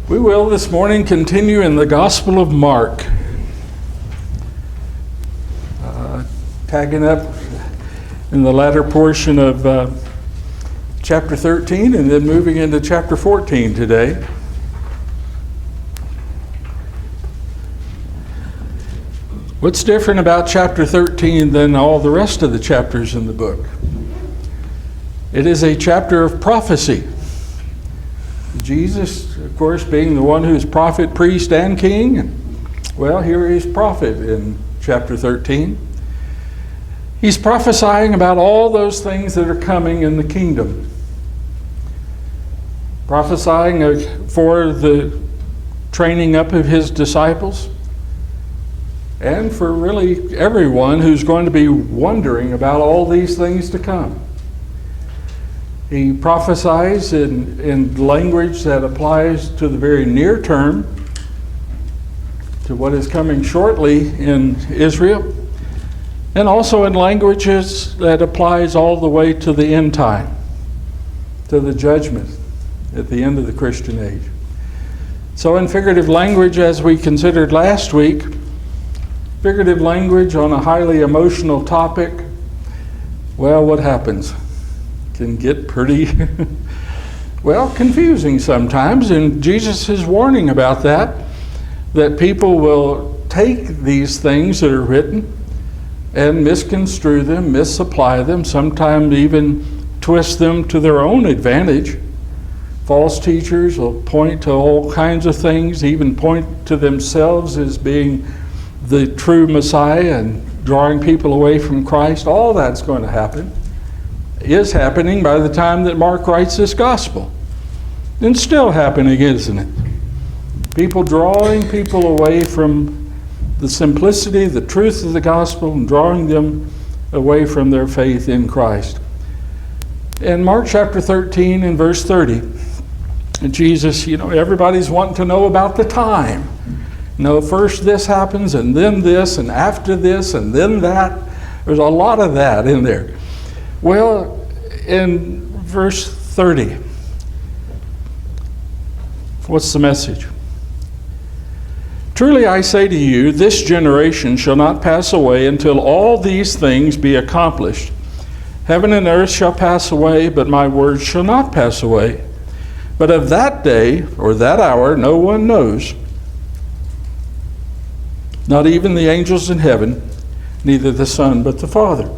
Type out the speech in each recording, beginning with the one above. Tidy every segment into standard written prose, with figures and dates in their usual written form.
We will this morning continue in the Gospel of Mark, tagging up in the latter portion of chapter 13 and then moving into chapter 14 today. What's different about chapter 13 than all the rest of the chapters in the book? It is a chapter of prophecy. Jesus, of course, being the one who's prophet, priest, and king, and, well, here he's prophet in chapter 13. He's prophesying about all those things that are coming in the kingdom. Prophesying for the training up of his disciples, and for really everyone who's going to be wondering about all these things to come. He prophesies in language that applies to the very near term, to what is coming shortly in Israel, and also in languages that applies all the way to the end time, to the judgment at the end of the Christian age. So in figurative language, as we considered last week, figurative language on a highly emotional topic, well, what happens? Can get pretty, well, confusing sometimes, and Jesus is warning about that people will take these things that are written and misconstrue them, misapply them, sometimes even twist them to their own advantage. False teachers will point to all kinds of things, even point to themselves as being the true Messiah and drawing people away from Christ. All that's going to happen. Is happening by the time that Mark writes this gospel. And still happening, isn't it? People drawing people away from the simplicity, the truth of the gospel, and drawing them away from their faith in Christ. In Mark chapter 13 and verse 30, Jesus, everybody's wanting to know about the time. First this happens, and then this, and after this, and then that. There's a lot of that in there. Well, in verse 30, what's the message? Truly I say to you, this generation shall not pass away until all these things be accomplished. Heaven and earth shall pass away, but my words shall not pass away. But of that day or that hour no one knows, not even the angels in heaven, neither the Son but the Father.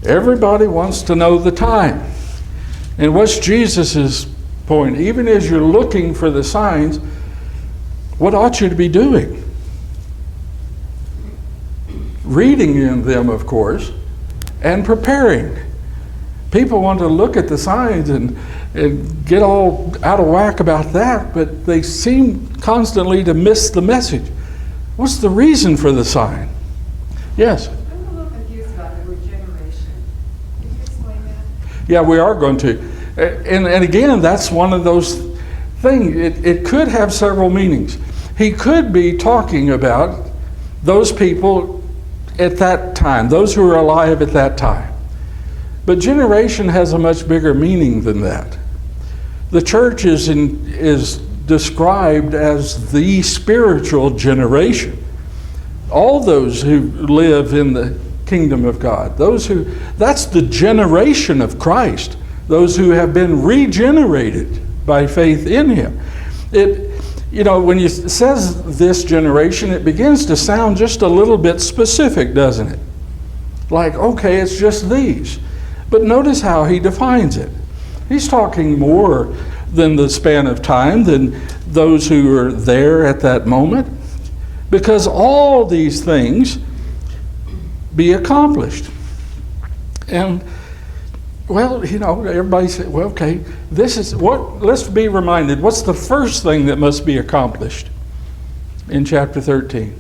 Everybody wants to know the time. And what's Jesus' point? Even as you're looking for the signs, what ought you to be doing? Reading in them, of course, and preparing. People want to look at the signs and get all out of whack about that, but they seem constantly to miss the message. What's the reason for the sign? Yes? Yeah, we are going to. And again, that's one of those things. It could have several meanings. He could be talking about those people at that time, those who are alive at that time. But generation has a much bigger meaning than that. The church is described as the spiritual generation. All those who live in the kingdom of God, that's the generation of Christ, those who have been regenerated by faith in him. When it says this generation, it begins to sound just a little bit specific, doesn't it? Like, okay, it's just these. But notice how he defines it. He's talking more than the span of time, than those who are there at that moment, because all these things be accomplished. And, well, everybody said, well, okay, let's be reminded, what's the first thing that must be accomplished in chapter 13?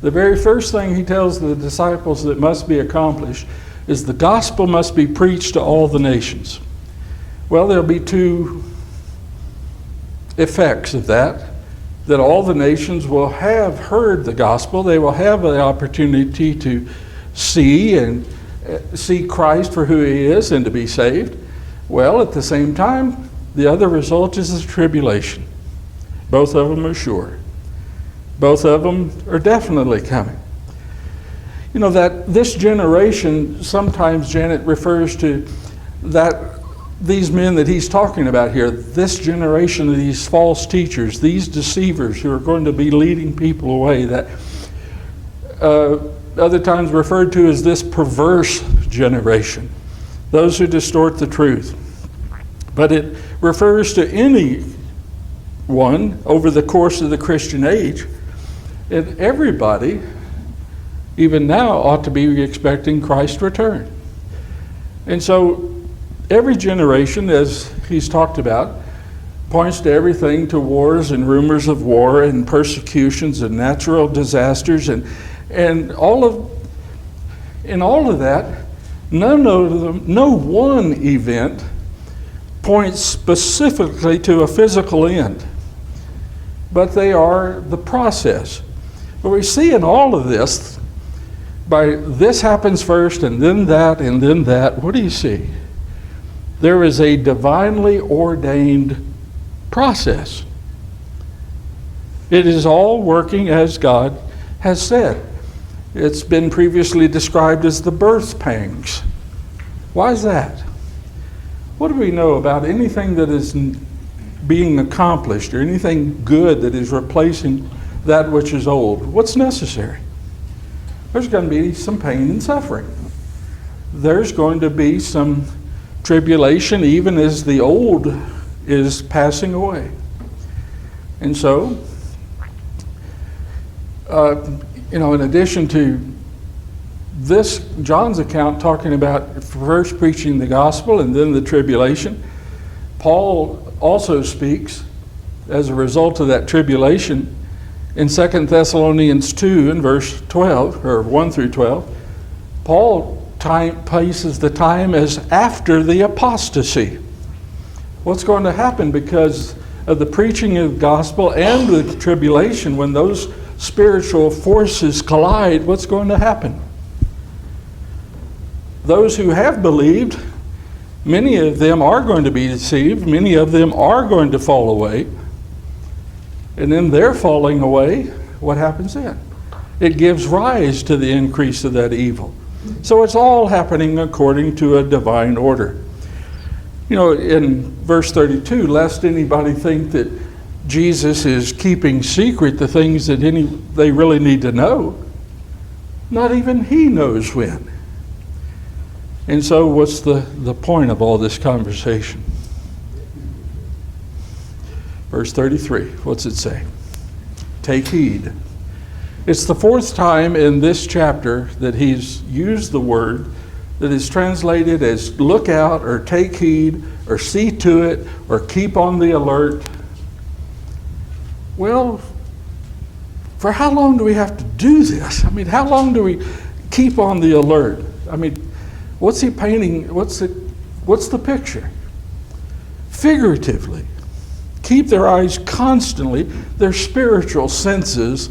The very first thing he tells the disciples that must be accomplished is the gospel must be preached to all the nations. Well, there'll be two effects of that all the nations will have heard the gospel. They will have the opportunity to see Christ for who he is and to be saved. Well, at the same time, The other result is the tribulation. Both of them are sure. Both of them are definitely coming. You know, that this generation, sometimes Janet refers to that these men that he's talking about here, this generation of these false teachers, these deceivers who are going to be leading people away, that other times referred to as this perverse generation, those who distort the truth. But it refers to anyone over the course of the Christian age, and everybody, even now, ought to be expecting Christ's return. And so every generation, as he's talked about, points to everything, to wars and rumors of war and persecutions and natural disasters and all of that. No one event points specifically to a physical end, but they are the process. But we see in all of this, by this happens first and then that and then that, what do you see? There is a divinely ordained process. It is all working as God has said. It's been previously described as the birth pangs. Why is that? What do we know about anything that is being accomplished or anything good that is replacing that which is old? What's necessary? There's going to be some pain and suffering. There's going to be some tribulation even as the old is passing away. And so, in addition to this, John's account talking about first preaching the gospel and then the tribulation, Paul also speaks as a result of that tribulation in 2 Thessalonians 2 and verse 12, or 1 through 12. Paul places the time as after the apostasy. What's going to happen because of the preaching of the gospel and the tribulation? When those spiritual forces collide, what's going to happen? Those who have believed, many of them are going to be deceived. Many of them are going to fall away. And then their falling away, what happens then? It gives rise to the increase of that evil. So it's all happening according to a divine order. In verse 32, lest anybody think that Jesus is keeping secret the things that they really need to know, not even he knows when. And so what's the point of all this conversation? Verse 33, what's it say? Take heed. It's the fourth time in this chapter that he's used the word that is translated as look out or take heed or see to it or keep on the alert. Well, for how long do we have to do this? How long do we keep on the alert? What's he painting? What's the picture? Figuratively, keep their eyes constantly, their spiritual senses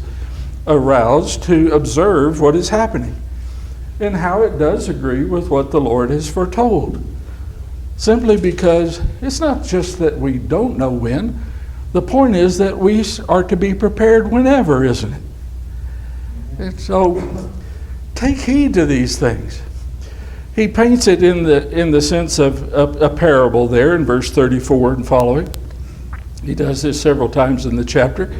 aroused to observe what is happening and how it does agree with what the Lord has foretold. Simply because it's not just that we don't know when. The point is that we are to be prepared whenever, isn't it? And so take heed to these things. He paints it in the sense of a parable there in verse 34 and following. He does this several times in the chapter.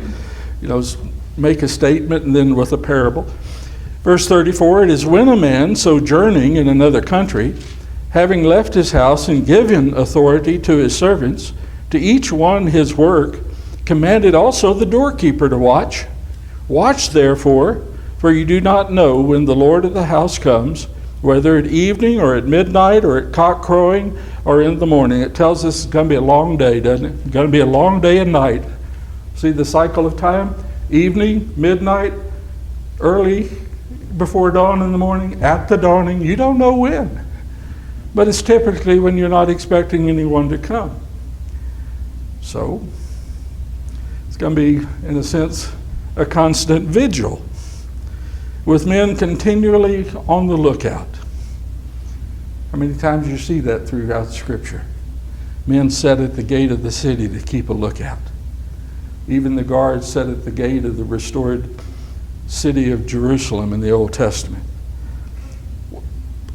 Make a statement and then with a parable. Verse 34, it is when a man sojourning in another country, having left his house and given authority to his servants, to each one his work, commanded also the doorkeeper to watch. Watch therefore, for you do not know when the Lord of the house comes, whether at evening or at midnight or at cock crowing or in the morning. It tells us it's going to be a long day, doesn't it? It's going to be a long day and night. See the cycle of time? Evening, midnight, early before dawn in the morning, at the dawning. You don't know when. But it's typically when you're not expecting anyone to come. So, it's going to be, in a sense, a constant vigil, with men continually on the lookout. How many times you see that throughout Scripture? men set at the gate of the city to keep a lookout. Even the guards set at the gate of the restored city of Jerusalem in the Old Testament.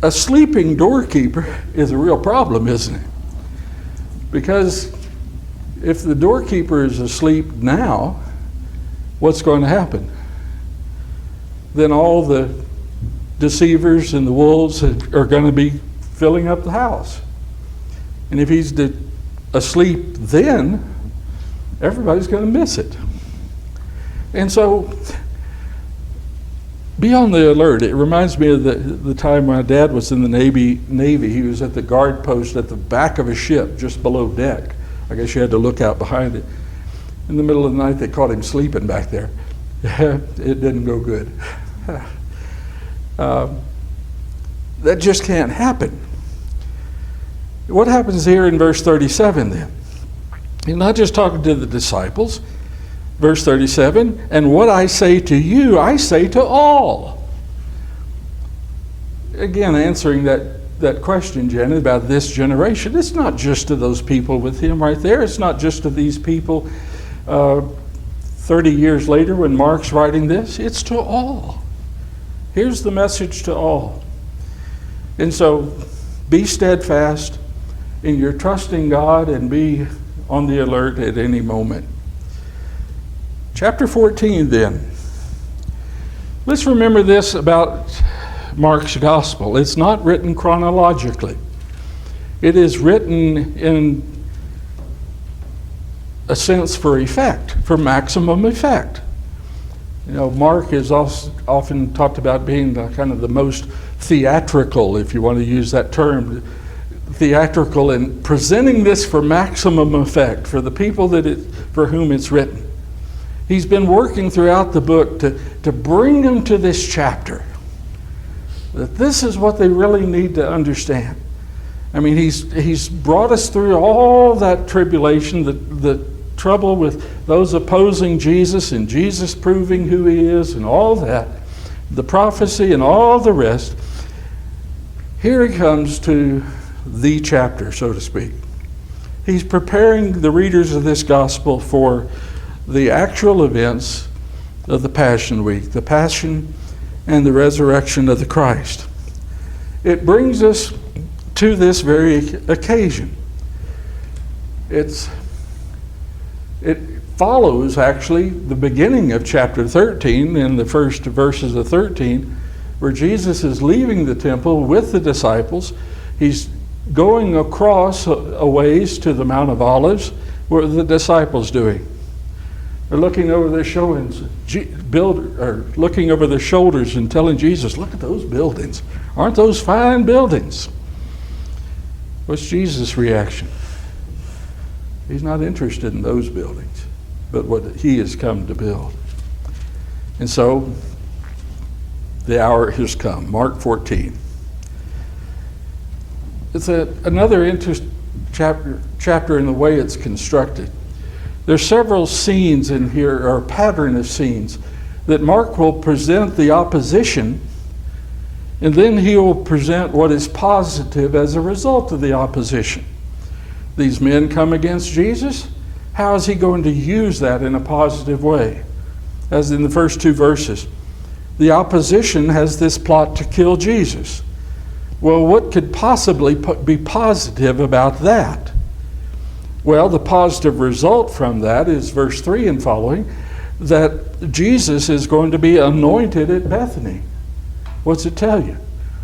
A sleeping doorkeeper is a real problem, isn't it? Because if the doorkeeper is asleep now, what's going to happen? Then all the deceivers and the wolves are going to be filling up the house. And if he's asleep then, everybody's going to miss it. And so, be on the alert. It reminds me of the time my dad was in the Navy. He was at the guard post at the back of a ship just below deck. I guess you had to look out behind it. In the middle of the night, they caught him sleeping back there. It didn't go good. That just can't happen. What happens here in verse 37 then? He's not just talking to the disciples. Verse 37, and what I say to you, I say to all. Again, answering that question, Janet, about this generation. It's not just to those people with him right there. It's not just to these people 30 years later when Mark's writing this. It's to all. Here's the message to all. And so, be steadfast in your trusting God and be on the alert at any moment. Chapter 14 then. Let's remember this about Mark's gospel. It's not written chronologically. It is written in a sense for effect, for maximum effect. You know, Mark is often talked about being kind of the most theatrical, if you want to use that term, theatrical in presenting this for maximum effect for the people for whom it's written. He's been working throughout the book to bring them to this chapter. That this is what they really need to understand. I mean, he's brought us through all that tribulation, the trouble with those opposing Jesus and Jesus proving who he is and all that, the prophecy and all the rest. Here he comes to the chapter, so to speak. He's preparing the readers of this gospel for the actual events of the Passion Week, the Passion and the resurrection of the Christ. It brings us to this very occasion. It follows, actually, the beginning of chapter 13, in the first verses of 13, where Jesus is leaving the temple with the disciples. He's going across a ways to the Mount of Olives. What are the disciples doing? They're looking over their shoulders, looking over their shoulders and telling Jesus, look at those buildings. Aren't those fine buildings? What's Jesus' reaction? He's not interested in those buildings, but what he has come to build. And so, the hour has come. Mark 14. It's another interesting chapter in the way it's constructed. There's several scenes in here, or a pattern of scenes, that Mark will present the opposition, and then he will present what is positive as a result of the opposition. These men come against Jesus. How is he going to use that in a positive way? As in the first two verses, the opposition has this plot to kill Jesus. Well, what could possibly be positive about that? Well, the positive result from that is verse 3 and following, that Jesus is going to be anointed at Bethany. What's it tell you?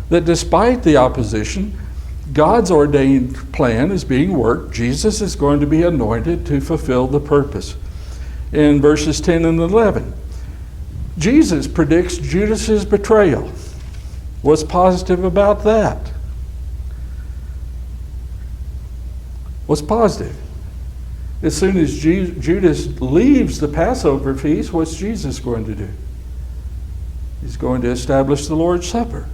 That despite the opposition, God's ordained plan is being worked. Jesus is going to be anointed to fulfill the purpose. In verses 10 and 11, Jesus predicts Judas's betrayal. What's positive about that? What's positive? As soon as Judas leaves the Passover feast, what's Jesus going to do? He's going to establish the Lord's Supper.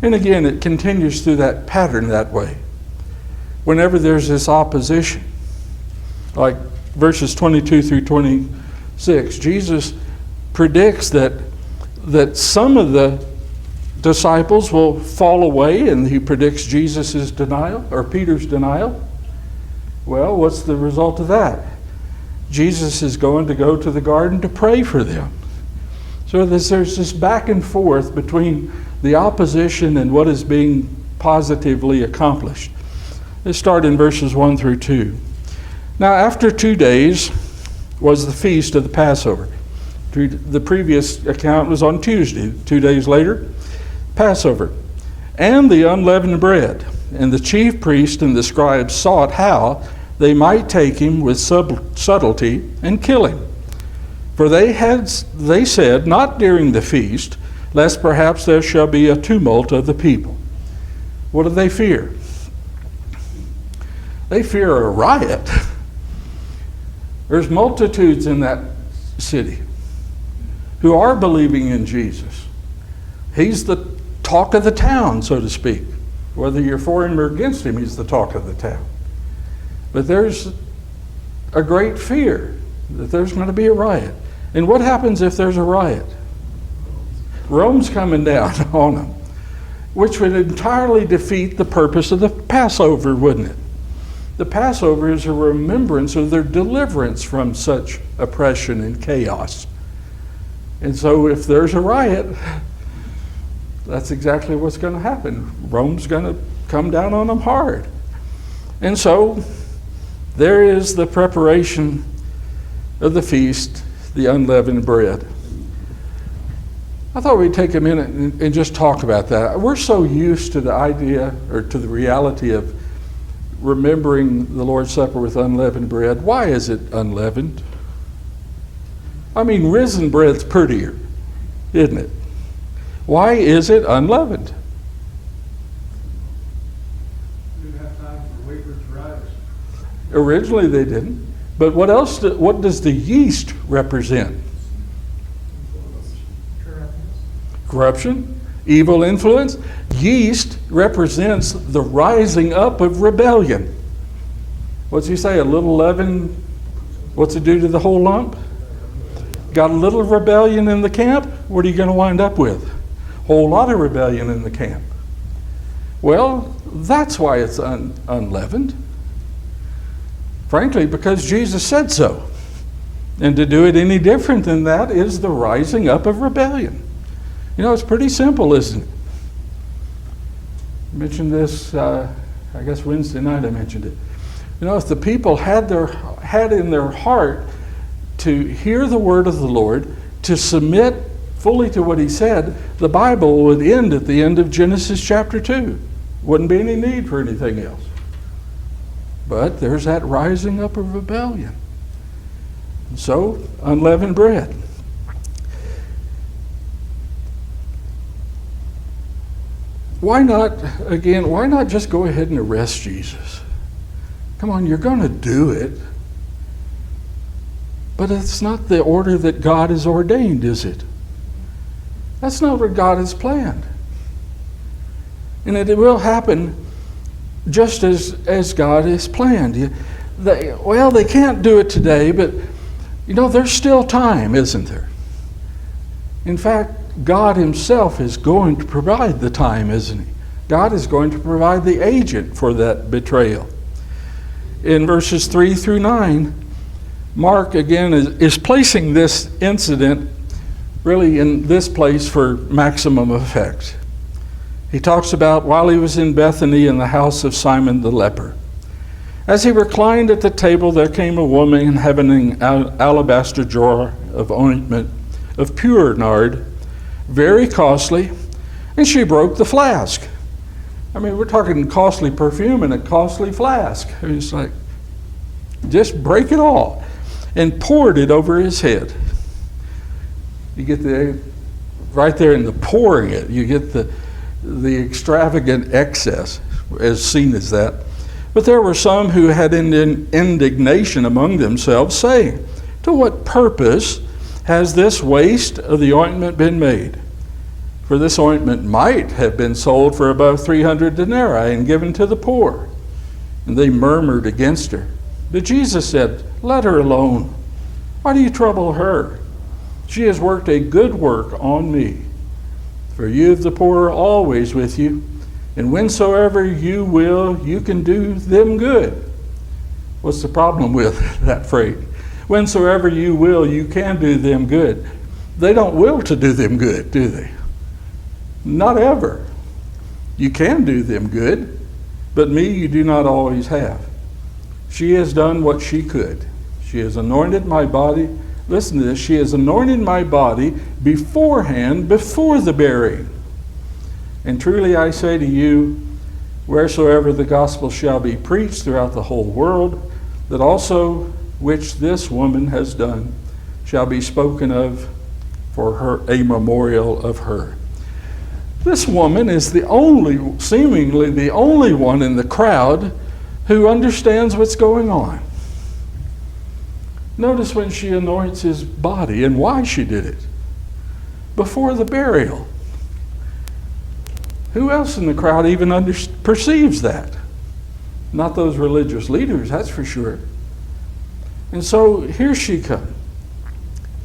And again, it continues through that pattern that way. Whenever there's this opposition, like verses 22 through 26, Jesus predicts that some of the disciples will fall away, and he predicts Jesus' denial, or Peter's denial. Well, what's the result of that? Jesus is going to go to the garden to pray for them. So there's this back and forth between the opposition and what is being positively accomplished. Let's start in verses 1 through 2. Now, after 2 days was the feast of the Passover. The previous account was on Tuesday. 2 days later, Passover. And the unleavened bread. And the chief priest and the scribes sought how they might take him with subtlety and kill him. For they said, not during the feast, lest perhaps there shall be a tumult of the people. What do they fear? They fear a riot. There's multitudes in that city who are believing in Jesus. He's the talk of the town, so to speak. Whether you're for him or against him, he's the talk of the town. But there's a great fear that there's going to be a riot. And what happens if there's a riot? Rome's coming down on them, which would entirely defeat the purpose of the Passover, wouldn't it? The Passover is a remembrance of their deliverance from such oppression and chaos. And so if there's a riot, that's exactly what's going to happen. Rome's going to come down on them hard. And so there is the preparation of the feast, the unleavened bread. I thought we'd take a minute and just talk about that. We're so used to the idea or to the reality of remembering the Lord's Supper with unleavened bread. Why is it unleavened? I mean, risen bread's prettier, isn't it? Why is it unleavened? We didn't have time for wafers to rise. Originally they didn't. But what else? What does the yeast represent? Corruption, evil influence. Yeast represents the rising up of rebellion. What's he say? A little leaven, what's it do to the whole lump? Got a little rebellion in the camp, what are you going to wind up with? Whole lot of rebellion in the camp. Well, that's why it's unleavened. Frankly, because Jesus said so. And to do it any different than that is the rising up of rebellion. You know, it's pretty simple, isn't it? I mentioned this, I guess Wednesday night I mentioned it. You know, if the people had in their heart to hear the word of the Lord, to submit fully to what he said, the Bible would end at the end of Genesis chapter 2. Wouldn't be any need for anything else. But there's that rising up of rebellion. And so, unleavened bread. Why not just go ahead and arrest Jesus? Come on, you're going to do it. But it's not the order that God has ordained, is it? That's not what God has planned. And it will happen just as God has planned. They can't do it today, but you know, there's still time, isn't there? In fact, God himself is going to provide the time, isn't he? God is going to provide the agent for that betrayal. In verses 3 through 9, Mark again is placing this incident really in this place for maximum effect. He talks about while he was in Bethany in the house of Simon the leper. As he reclined at the table, there came a woman having an alabaster jar of ointment of pure nard, very costly, and she broke the flask. I mean, we're talking costly perfume in a costly flask. It's like, just break it all, and poured it over his head. You get right there in the pouring it, you get the extravagant excess as seen as that. But there were some who had indignation among themselves, saying, to what purpose has this waste of the ointment been made? For this ointment might have been sold for above 300 denarii and given to the poor. And they murmured against her. But Jesus said, let her alone. Why do you trouble her? She has worked a good work on me. For you have the poor always with you, and whensoever you will, you can do them good. What's the problem with that phrase? Whensoever you will, you can do them good. They don't will to do them good, do they? Not ever. You can do them good, but me you do not always have. She has done what she could. She has anointed my body. Listen to this. She has anointed my body beforehand, before the burying. And truly I say to you, wheresoever the gospel shall be preached throughout the whole world, that also which this woman has done shall be spoken of for her, a memorial of her. This woman is seemingly the only one in the crowd who understands what's going on. Notice when she anoints his body and why she did it. Before the burial. Who else in the crowd even perceives that? Not those religious leaders, that's for sure. And so here she comes.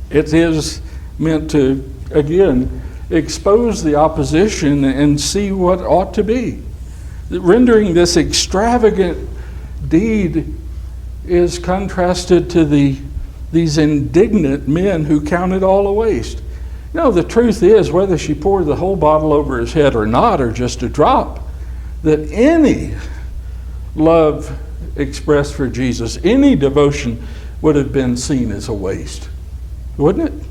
It is meant to, again, expose the opposition and see what ought to be. Rendering this extravagant deed is contrasted to these indignant men who count it all a waste. You know, the truth is, whether she poured the whole bottle over his head or not, or just a drop, that any love expressed for Jesus, any devotion would have been seen as a waste, wouldn't it?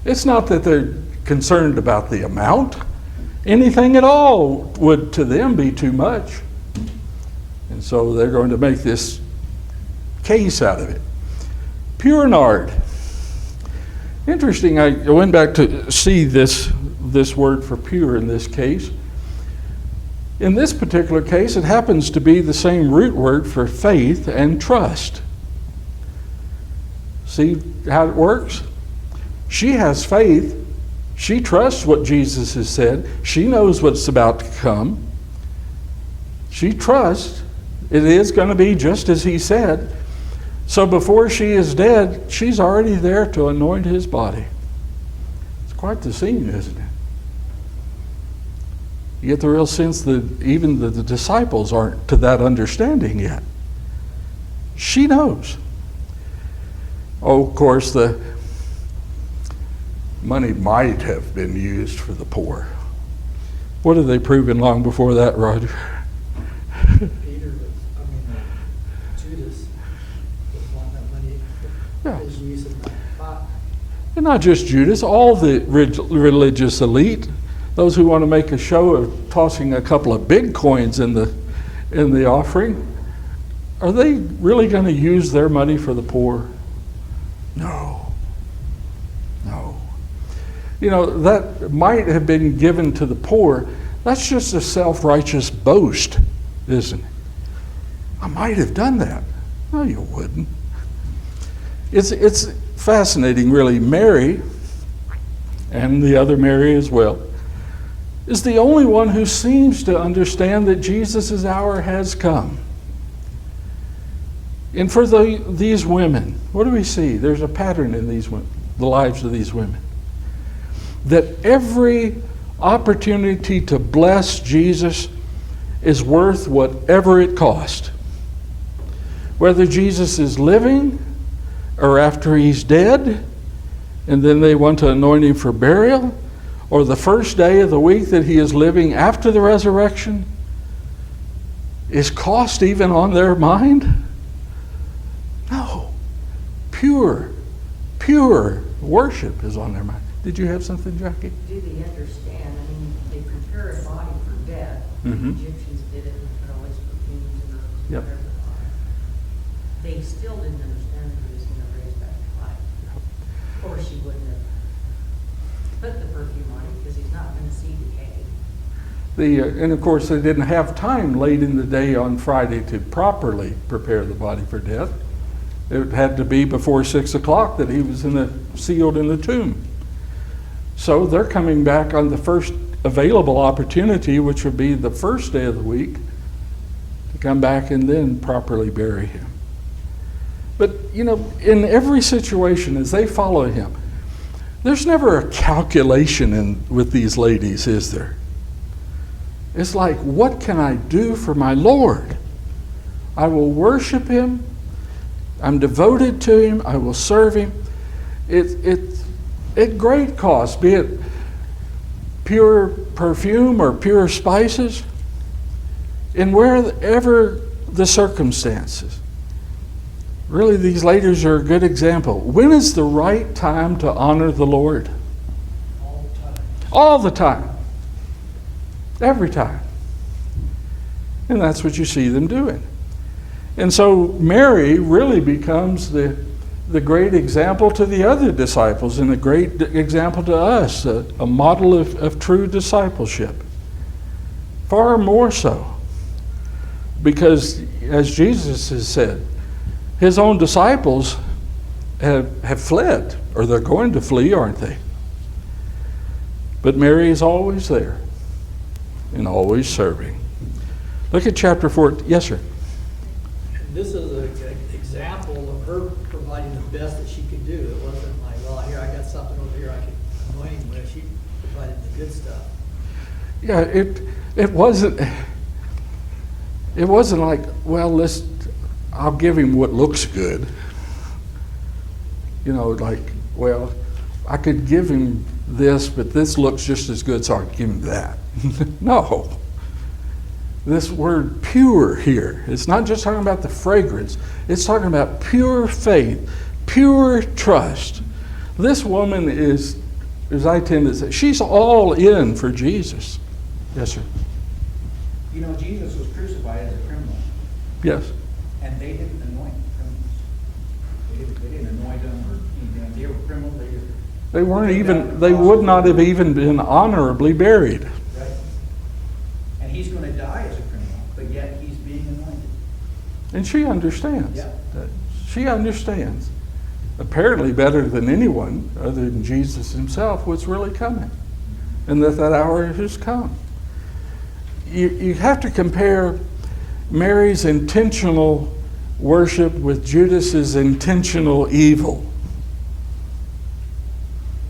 It's not that they're concerned about the amount. Anything at all would to them be too much. And so they're going to make this case out of it. Pure nard. Interesting, I went back to see this word for pure in this case. In this particular case, it happens to be the same root word for faith and trust. See how it works? She has faith. She trusts what Jesus has said. She knows what's about to come. She trusts it is going to be just as he said. So before she is dead, she's already there to anoint his body. It's quite the scene, isn't it? You get the real sense that even the disciples aren't to that understanding yet. She knows. Oh, of course, the money might have been used for the poor. What have they proven long before that, Roger? Judas was wanting that money Yeah. for his use of that pot. And not just Judas, all the religious elite, those who want to make a show of tossing a couple of big coins in the offering, are they really going to use their money for the poor? No. You know, that might have been given to the poor. That's just a self-righteous boast, isn't it? I might have done that. No, you wouldn't. It's fascinating, really. Mary, and the other Mary as well, is the only one who seems to understand that Jesus' hour has come. And for these women, what do we see? There's a pattern in these women, the lives of these women. That every opportunity to bless Jesus is worth whatever it cost. Whether Jesus is living or after he's dead, and then they want to anoint him for burial, or the first day of the week that he is living after the resurrection, is cost even on their mind? No. Pure worship is on their mind. Did you have something, Jackie? Do they understand? I mean, they prepare a body for death. Mm-hmm. The Egyptians did it and put all these perfumes and herbs Yep. and whatever. They still didn't understand that he was going to raise back to life. Of course, she wouldn't have put the perfume on him because he's not going to see decay. And of course, they didn't have time late in the day on Friday to properly prepare the body for death. It had to be before 6 o'clock that he was sealed in the tomb. So they're coming back on the first available opportunity, which would be the first day of the week, to come back and then properly bury him. But, you know, in every situation as they follow him, there's never a calculation with these ladies, is there? It's like, what can I do for my Lord? I will worship him. I'm devoted to him. I will serve him. At great cost, be it pure perfume or pure spices, and wherever the circumstances. Really, these ladies are a good example. When is the right time to honor the Lord? All the time. All the time. Every time. And that's what you see them doing. And so Mary really becomes the great example to the other disciples and a great example to us, a model of true discipleship. Far more so. Because, as Jesus has said, his own disciples have fled, or they're going to flee, aren't they? But Mary is always there and always serving. Look at chapter 4. Yes, sir. This is an example of her providing the best that she could do. It wasn't like, well, here, I got something over here I can anoint him with. She provided the good stuff. Yeah, it wasn't like, well, I'll give him what looks good. You know, like, well, I could give him this, but this looks just as good, so I'll give him that. No. This word pure here, it's not just talking about the fragrance, it's talking about pure faith, pure trust. This woman is, as I tend to say, she's all in for Jesus. Yes, sir. You know, Jesus was crucified as a criminal, Yes. and they didn't anoint criminals. They didn't anoint them or anything. They were criminals. They weren't even, they would not have even been honorably buried. Right. And he's going to die as a criminal, but yet he's being anointed. And she understands. Yeah. She understands, apparently better than anyone other than Jesus himself, what's really coming. And that hour has come. You have to compare Mary's intentional worship with Judas's intentional evil.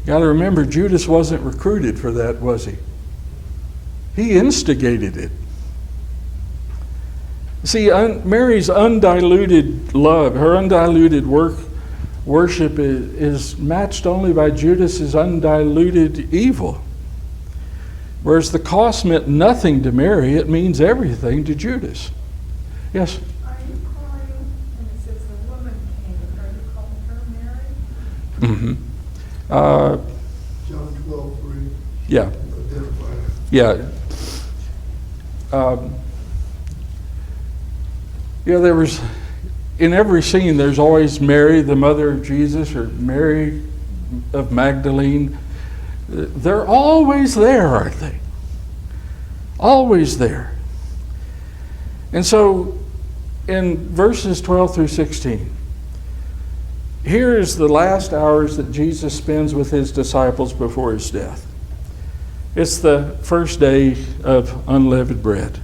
Got to remember, Judas wasn't recruited for that, was he? He instigated it. See, Mary's undiluted love, her undiluted worship is matched only by Judas's undiluted evil. Whereas the cost meant nothing to Mary, it means everything to Judas. Yes? Are you calling, and it says the woman came, are you calling her Mary? Mm-hmm. John 12:3. Yeah. Identify. Yeah. There was, in every scene, there's always Mary, the mother of Jesus, or Mary of Magdalene. They're always there, aren't they? Always there. And so, in verses 12 through 16, here is the last hours that Jesus spends with his disciples before his death. It's the first day of unleavened bread.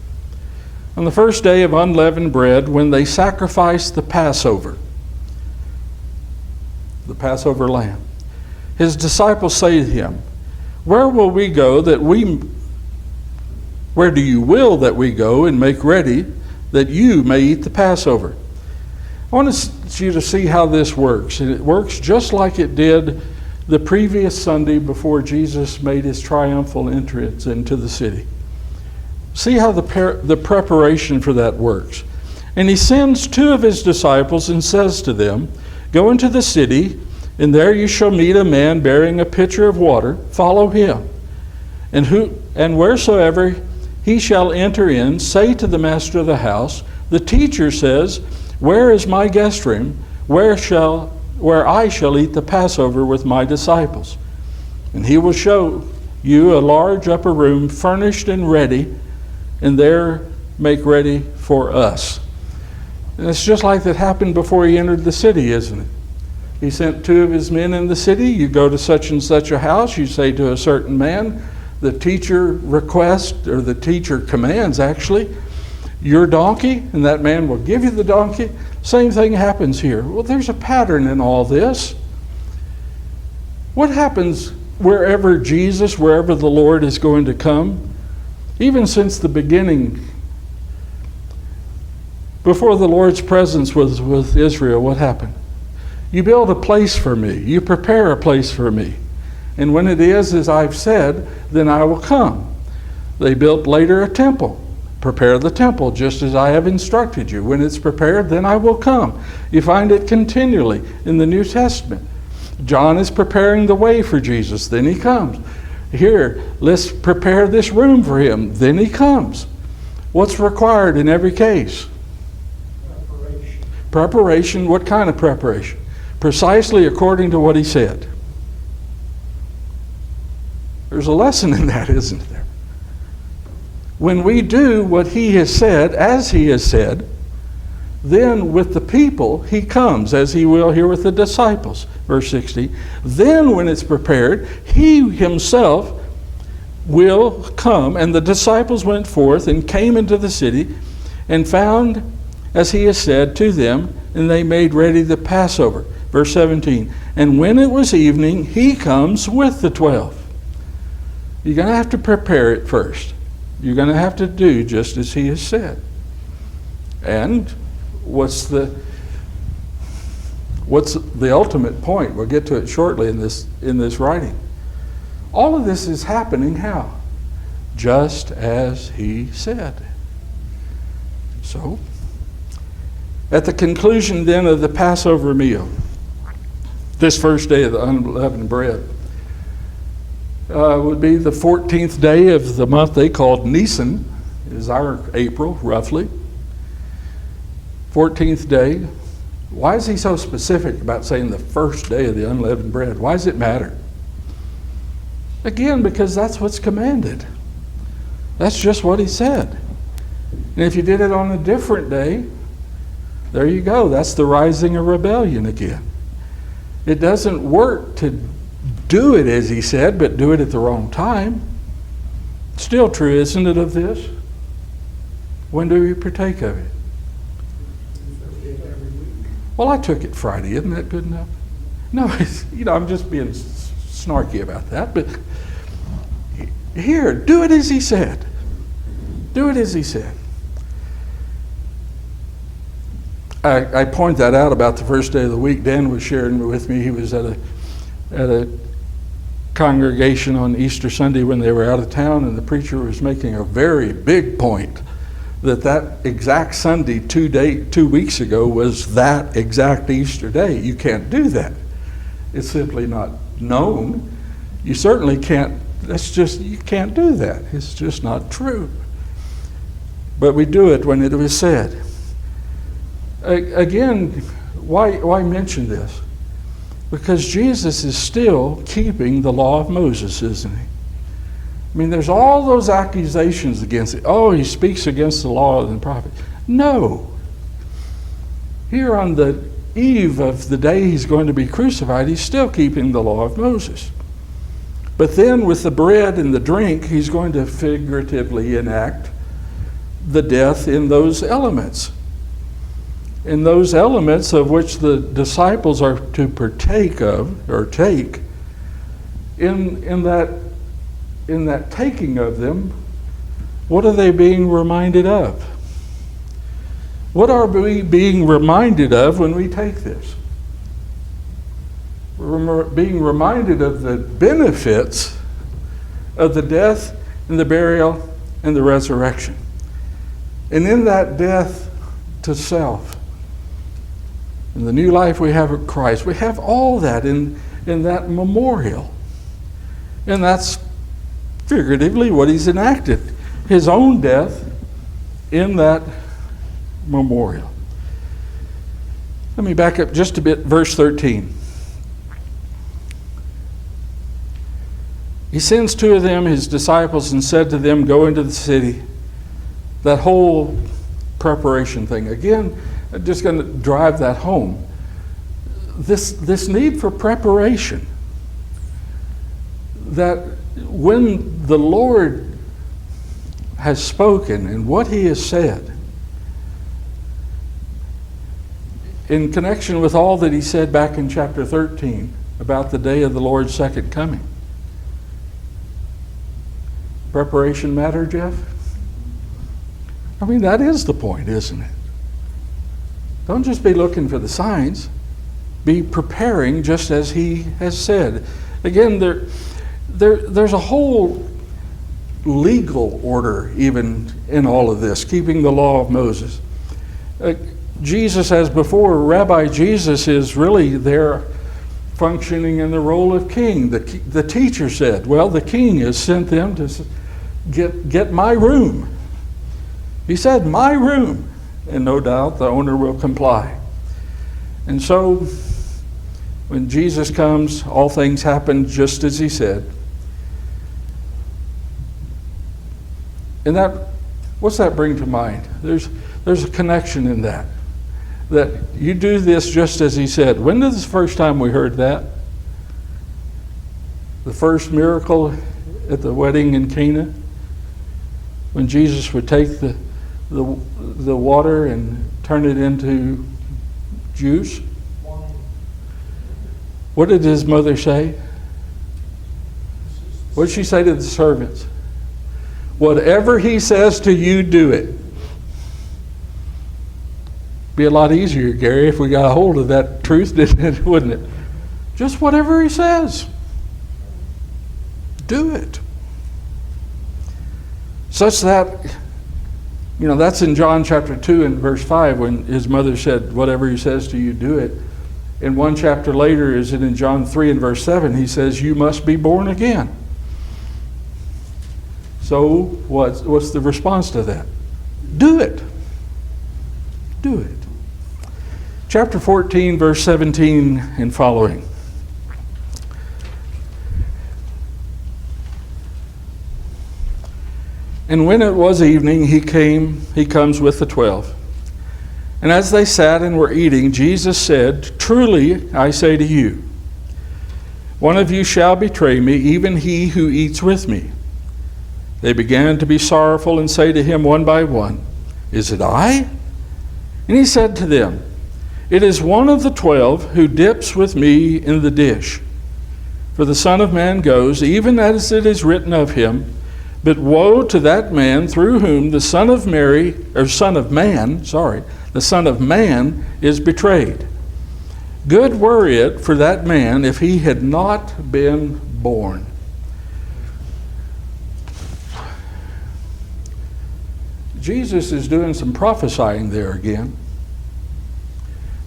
On the first day of unleavened bread, when they sacrificed the Passover lamb, his disciples say to him, Where do you will that we go and make ready that you may eat the Passover? I want you to see how this works. And it works just like it did the previous Sunday before Jesus made his triumphal entrance into the city. See how the preparation for that works. And he sends two of his disciples and says to them, Go into the city, and there you shall meet a man bearing a pitcher of water. Follow him. And wheresoever he shall enter in, say to the master of the house, The teacher says, Where is my guest room, where I shall eat the Passover with my disciples? And he will show you a large upper room furnished and ready, and there make ready for us. And it's just like that happened before he entered the city, isn't it? He sent two of his men in the city. You go to such and such a house, you say to a certain man, the teacher requests, or the teacher commands actually, your donkey, and that man will give you the donkey. Same thing happens here. Well, there's a pattern in all this. What happens wherever the Lord is going to come? Even since the beginning, Before the Lord's presence was with Israel, what happened? You build a place for me. You prepare a place for me. And when it is as I've said, then I will come. They built later a temple. Prepare the temple just as I have instructed you. When it's prepared, then I will come. You find it continually in the New Testament. John is preparing the way for Jesus, then he comes. Here, let's prepare this room for him, then he comes. What's required in every case? Preparation. Preparation, what kind of preparation? Precisely according to what he said. There's a lesson in that, isn't there? When we do what he has said, as he has said, then with the people he comes, as he will here with the disciples. Verse 60. Then when it's prepared, he himself will come. And the disciples went forth and came into the city and found as he has said to them, and they made ready the Passover. Verse 17. And when it was evening, he comes with the 12. You're going to have to prepare it first. You're going to have to do just as he has said. And what's the ultimate point? We'll get to it shortly in this writing. All of this is happening how? Just as he said. So, at the conclusion then of the Passover meal, this first day of the unleavened bread, would be the 14th day of the month they called Nisan, is our April, roughly. 14th day. Why is he so specific about saying the first day of the unleavened bread? Why does it matter? Again, because that's what's commanded. That's just what he said. And if you did it on a different day, there you go. That's the rising of rebellion again. It doesn't work to do it as he said, but do it at the wrong time. Still true, isn't it, of this? When do we partake of it? Well, I took it Friday. Isn't that good enough? No, I'm just being snarky about that. But here, do it as he said. Do it as he said. I point that out about the first day of the week. Dan was sharing with me. He was at a congregation on Easter Sunday when they were out of town, and the preacher was making a very big point that exact Sunday 2 weeks ago was that exact Easter day. You can't do that. It's simply not known. You certainly can't, you can't do that. It's just not true. But we do it when it was said. Again, why mention this? Because Jesus is still keeping the law of Moses, isn't he? I mean, there's all those accusations against it. Oh, he speaks against the law and the prophet. No. Here on the eve of the day he's going to be crucified, he's still keeping the law of Moses. But then with the bread and the drink, he's going to figuratively enact the death in those elements. In those elements of which the disciples are to partake of, or take, in that taking of them, what are they being reminded of? What are we being reminded of when we take this? We're being reminded of the benefits of the death and the burial and the resurrection. And in that death to self, in the new life we have of Christ, we have all that in that memorial. And that's figuratively what he's enacted, his own death in that memorial. Let me back up just a bit, verse 13. He sends two of them, his disciples, and said to them, go into the city. That whole preparation thing. Again, I'm just going to drive that home. This need for preparation. That when the Lord has spoken and what he has said, in connection with all that he said back in chapter 13 about the day of the Lord's second coming. Preparation matter, Jeff? I mean, that is the point, isn't it? Don't just be looking for the signs. Be preparing just as he has said. Again, there's a whole legal order even in all of this, keeping the law of Moses. Jesus, as before, Rabbi Jesus is really there functioning in the role of king. The teacher said, well, the king has sent them to get my room. He said, my room. And no doubt the owner will comply. And so when Jesus comes, all things happen just as he said. And what's that bring to mind? There's a connection in that. That you do this just as he said. When was the first time we heard that? The first miracle at the wedding in Cana? When Jesus would take the water and turn it into juice? What did his mother say? What did she say to the servants? Whatever he says to you, do it. Be a lot easier, Gary, if we got a hold of that truth, wouldn't it? Just whatever he says. Do it. Such that, that's in John chapter 2 and verse 5 when his mother said, whatever he says to you, do it. And one chapter later, is it in John 3 and verse 7, he says, you must be born again. So what's the response to that? Do it. Do it. Chapter 14, verse 17 and following. And when it was evening, he comes with the 12. And as they sat and were eating, Jesus said, truly I say to you, one of you shall betray me, even he who eats with me. They began to be sorrowful and say to him one by one, is it I? And he said to them, it is one of the 12 who dips with me in the dish. For the Son of Man goes, even as it is written of him, but woe to that man through whom the Son of Man is betrayed. Good were it for that man if he had not been born. Jesus is doing some prophesying there again.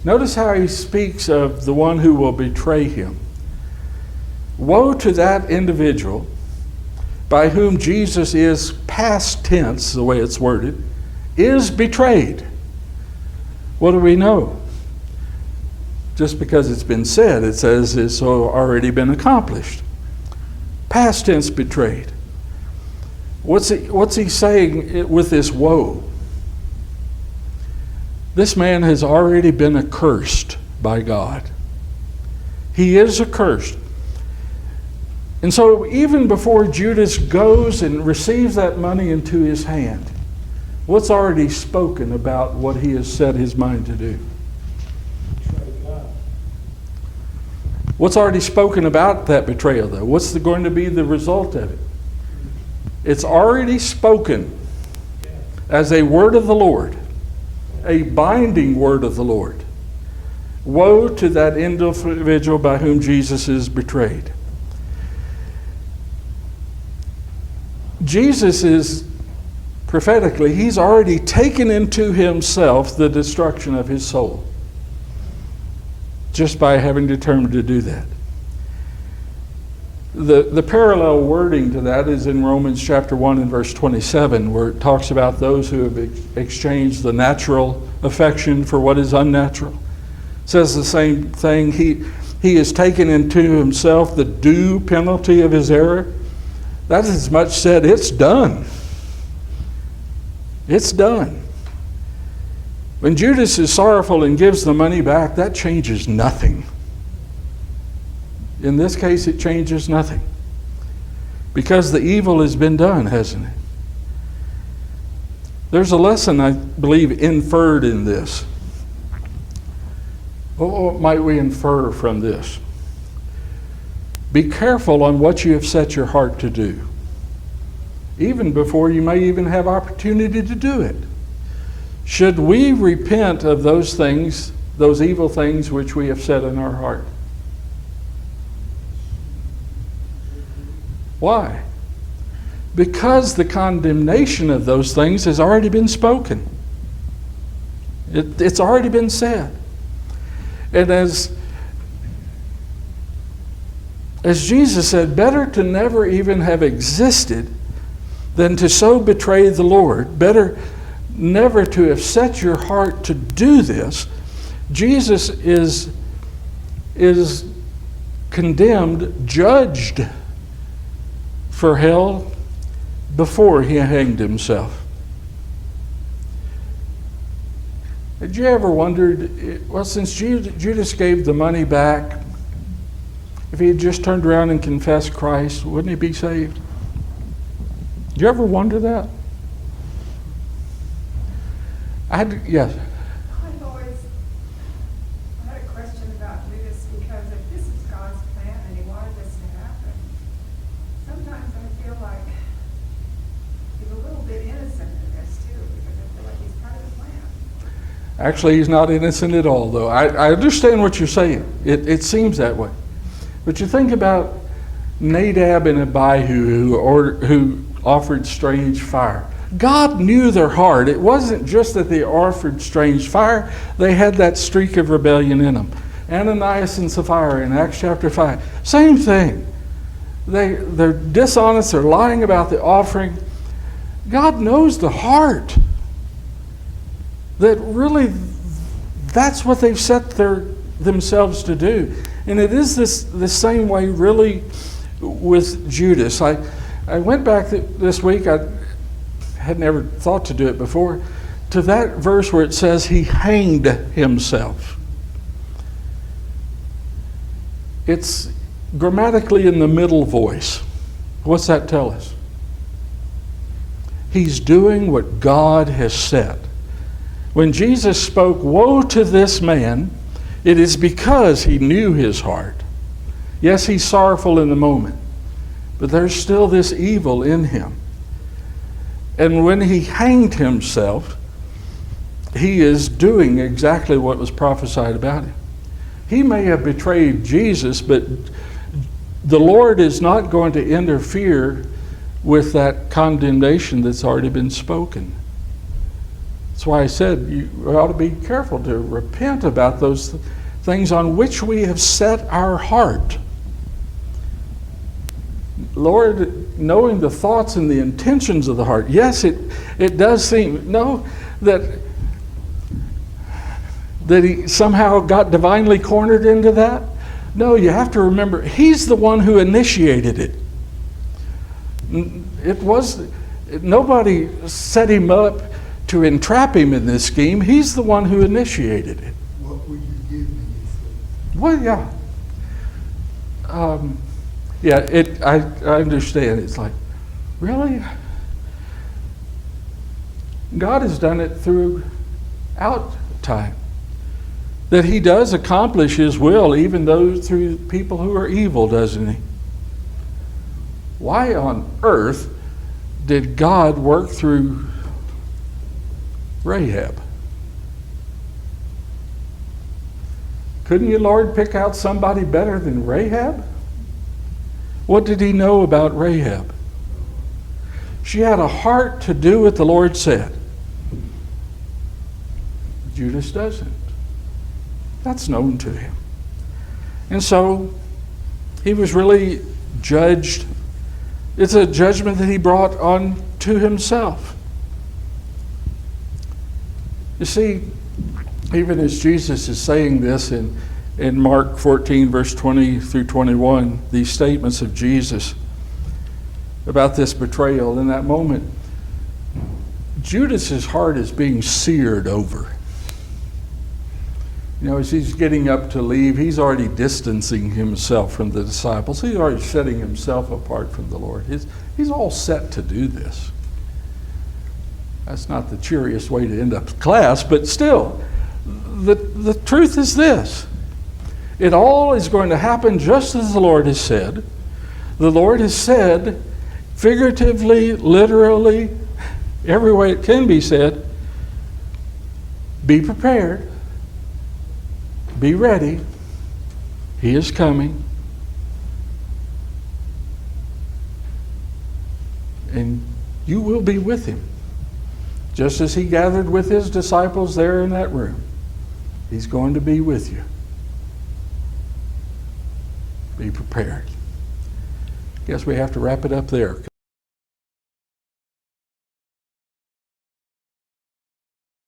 Notice how he speaks of the one who will betray him. Woe to that individual by whom Jesus is, past tense, the way it's worded, is betrayed. What do we know? Just because it's been said, it says it's already been accomplished. Past tense, betrayed. What's he saying with this woe? This man has already been accursed by God. He is accursed. And so even before Judas goes and receives that money into his hand, what's already spoken about what he has set his mind to do? What's already spoken about that betrayal, though? What's going to be the result of it? It's already spoken as a word of the Lord, a binding word of the Lord. Woe to that individual by whom Jesus is betrayed. Jesus is, prophetically, he's already taken into himself the destruction of his soul, just by having determined to do that. The parallel wording to that is in Romans chapter 1 and verse 27, where it talks about those who have exchanged the natural affection for what is unnatural. It says the same thing. He has taken into himself the due penalty of his error. That is as much said, it's done. It's done. When Judas is sorrowful and gives the money back, that changes nothing. In this case, it changes nothing. Because the evil has been done, hasn't it? There's a lesson, I believe, inferred in this. What might we infer from this? Be careful on what you have set your heart to do, even before you may even have opportunity to do it. should we repent of those things, those evil things which we have said in our heart? Why? Because the condemnation of those things has already been spoken. It's already been said. And as Jesus said, better to never even have existed than to so betray the Lord. Better never to have set your heart to do this. Jesus is condemned, judged for hell before he hanged himself. Had you ever wondered, well, since Judas gave the money back, if he had just turned around and confessed Christ, wouldn't he be saved? Did you ever wonder that? Yes. I've always had a question about Judas, because if this is God's plan and he wanted this to happen, sometimes I feel like he's a little bit innocent in this too, because I feel like he's part of the plan. Actually, he's not innocent at all, though. I understand what you're saying. It seems that way. But you think about Nadab and Abihu who offered strange fire. God knew their heart. It wasn't just that they offered strange fire. They had that streak of rebellion in them. Ananias and Sapphira in Acts chapter 5. Same thing. They're dishonest. They're lying about the offering. God knows the heart. That really, that's what they've set themselves to do. And it is the same way really with Judas. I went back this week, I had never thought to do it before, to that verse where it says he hanged himself. It's grammatically in the middle voice. What's that tell us? He's doing what God has said. When Jesus spoke, "Woe to this man," it is because he knew his heart. Yes, he's sorrowful in the moment, but there's still this evil in him. And when he hanged himself, he is doing exactly what was prophesied about him. He may have betrayed Jesus, but the Lord is not going to interfere with that condemnation that's already been spoken. That's why I said you ought to be careful to repent about those things on which we have set our heart. Lord, knowing the thoughts and the intentions of the heart. Yes, it does seem, no, that he somehow got divinely cornered into that. No, you have to remember, he's the one who initiated it. Nobody set him up to entrap him in this scheme. He's the one who initiated it. What will you give me? He said. Well, yeah. I understand. It's like, really? God has done it throughout time. That he does accomplish his will, even though through people who are evil, doesn't he? Why on earth did God work through Rahab? Couldn't you, Lord, pick out somebody better than Rahab? What did he know about Rahab? She had a heart to do what the Lord said. Judas doesn't. That's known to him. And so he was really judged. It's a judgment that he brought on to himself. You see, even as Jesus is saying this in Mark 14, verse 20 through 21, these statements of Jesus about this betrayal, in that moment, Judas's heart is being seared over. You know, as he's getting up to leave, he's already distancing himself from the disciples. He's already setting himself apart from the Lord. He's all set to do this. That's not the cheeriest way to end up class, but still, the truth is this. It all is going to happen just as the Lord has said. The Lord has said, figuratively, literally, every way it can be said, be prepared. Be ready. He is coming. And you will be with him. Just as he gathered with his disciples there in that room, he's going to be with you. Be prepared. Guess we have to wrap it up there.